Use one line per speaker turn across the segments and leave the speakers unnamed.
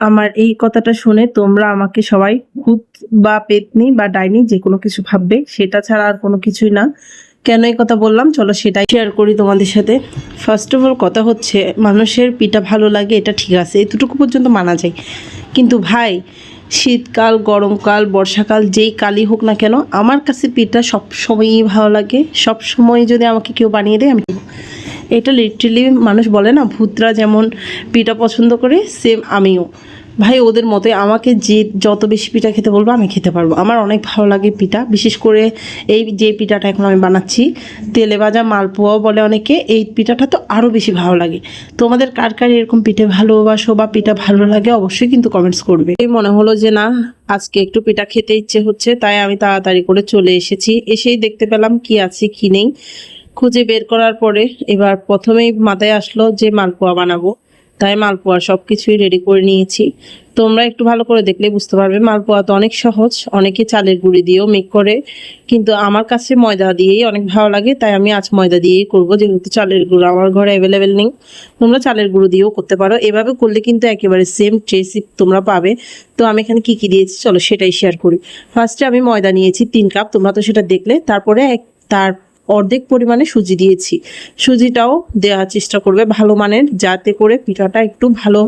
আমার এই কথাটা শুনে তোমরা আমাকে সবাই ভূত বা পেতনি বা ডাইনি যে কোনো কিছু ভাববে, সেটা ছাড়া আর কোনো কিছুই না। কেন এই কথা বললাম চলো সেটাই শেয়ার করি তোমাদের সাথে। ফার্স্ট অফ অল কথা হচ্ছে, মানুষের পিঠা ভালো লাগে এটা ঠিক আছে, এতটুকু পর্যন্ত মানা যায়। কিন্তু ভাই, শীতকাল, গরমকাল, বর্ষাকাল যেই কালই হোক না কেন, আমার কাছে পিঠা সব সময়ই ভালো লাগে। সব সময় যদি আমাকে কেউ বানিয়ে দেয় আমি এটা লিটারালি, মানুষ বলে না ভূতরা যেমন পিঠা পছন্দ করে, সেম আমিও ভাই ওদের মতোই। আমাকে যে যত বেশি পিঠা খেতে বলবো আমি খেতে পারবো। আমার অনেক ভালো লাগে পিঠা, বিশেষ করে এই যে পিঠাটা এখন আমি বানাচ্ছি তেলে ভাজা মালপোয়াও বলে অনেকে, এই পিঠাটা তো আরও বেশি ভালো লাগে। তোমাদের কার কার এরকম পিঠে ভালোবাসো বা পিঠা ভালো লাগে অবশ্যই কিন্তু কমেন্টস করবে। এই মনে হলো যে না, আজকে একটু পিঠা খেতে ইচ্ছে হচ্ছে, তাই আমি তাড়াতাড়ি করে চলে এসেছি। এসেই দেখতে পেলাম কি আছে কি নেই। খুঁজে বের করার পরে এবার প্রথমেই মাথায় আসলো যে মালপোয়া বানাবো, তাই মালপোয়া সব কিছুই রেডি করে নিয়েছি। তোমরা একটু ভালো করে দেখলে বুঝতে পারবে মালপোয়া তো অনেক সহজ, অনেকে চালের গুঁড়ি দিয়েও মেক করে, কিন্তু আমার কাছে ময়দা দিয়েই অনেক ভালো লাগে, তাই আমি আজ ময়দা দিয়েই করবো, যেহেতু চালের গুঁড়ো আমার ঘরে অ্যাভেলেবেল নেই। তোমরা চালের গুঁড়ো দিয়েও করতে পারো, এভাবে করলে কিন্তু একেবারে সেম টেস্ট তোমরা পাবে। তো আমি এখানে কি কি দিয়েছি চলো সেটাই শেয়ার করি। ফার্স্টে আমি ময়দা নিয়েছি 3 কাপ, তোমরা তো সেটা দেখলে। তারপরে তার অর্ধেক পরিমাণে সুজি দিয়েছি। সুজিটাও দেওয়ার চেষ্টা করবে ভালো মানের, যাতে করে পিঠাটা একটু ভালো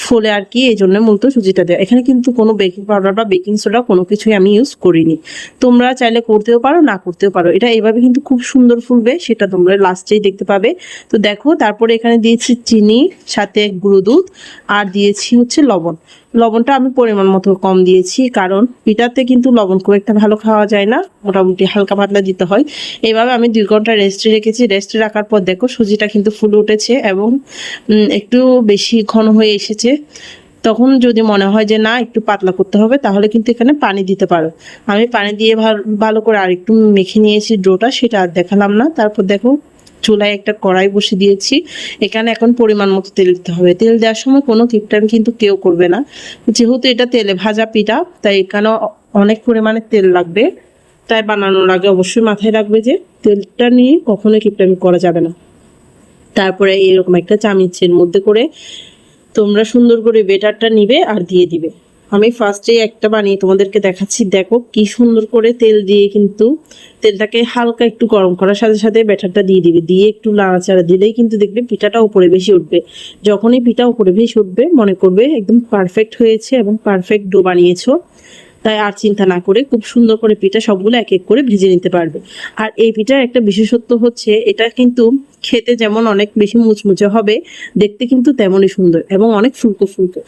ফোলে আর কি, এই জন্য মূলত সুজিটা দেওয়া। এখানে কিন্তু কোনো বেকিং পাউডার বা বেকিং সোডা কোনো কিছুই আমি ইউজ করিনি। তোমরা চাইলে করতেও পারো, না করতেও পারো, এটা এভাবে কিন্তু খুব সুন্দর ফুলবে, সেটা তোমরা লাস্টেই দেখতে পাবে। তো দেখো, তারপরে এখানে দিয়েছি চিনি, সাথে গুঁড়ো দুধ, আর দিয়েছি হচ্ছে লবণ। লবণটা আমি পরিমাণ মতো কম দিয়েছি, কারণ পিঠাতে কিন্তু লবণ খুব একটা ভালো খাওয়া যায় না, মোটামুটি হালকা পাতলা দিতে হয়। এভাবে আমি 2 ঘন্টা রেস্টে রেখেছি। রেস্টে রাখার পর দেখো সুজিটা কিন্তু ফুলে উঠেছে এবং একটু বেশি ঘন হয়ে এসেছে। তখন যদি মনে হয় যে না একটু পাতলা করতে হবে, তাহলে কিন্তু এখানে পানি দিতে পারো। আমি পানি দিয়ে ভালো করে আর একটু মেখে নিয়েছি ডোটা, সেটা আর দেখালাম না। তারপর দেখো চুলায় একটা কড়াই বসে দিয়েছি। এখানে এখন পরিমাণ মতো তেল দিতে হবে। তেল দেওয়ার সময় কোনো কিপটামি কিন্তু কেউ করবে না, যেহেতু এটা তেলে ভাজা পিঠা, তাই এখানে অনেক পরিমাণে তেল লাগবে। তাই বানানোর আগে অবশ্যই মাথায় রাখবে যে তেলটা নিয়ে কখনোই কিপটামি করা যাবে না। তারপরে এরকম একটা চামচের মধ্যে করে তোমরা সুন্দর করে বেটারটা নিবে আর দিয়ে দিবে। আমি ফার্স্টে একটা বানিয়ে তোমাদেরকে দেখাচ্ছি, দেখো কি সুন্দর করে তেল দিয়ে, কিন্তু তেলটাকে হালকা একটু গরম করার সাথে সাথে ব্যাটারটা দিয়ে দিবে, দিয়ে একটু নাড়াচাড়া দিলেই কিন্তু দেখবে পিঠাটা উপরে বেশি উঠবে। যখনই পিঠা উপরে বেশি উঠবে মনে করবে একদম পারফেক্ট হয়েছে এবং পারফেক্ট ডো বানিয়েছো। তাই আর চিন্তা না করে খুব সুন্দর করে পিঠা সবগুলো এক এক করে ভেজে নিতে পারবে। আর এই পিঠার একটা বিশেষত্ব হচ্ছে, এটা কিন্তু খেতে যেমন অনেক বেশি মুচমুচে হবে, দেখতে কিন্তু তেমনই সুন্দর এবং অনেক ফুলকো ফুলকো।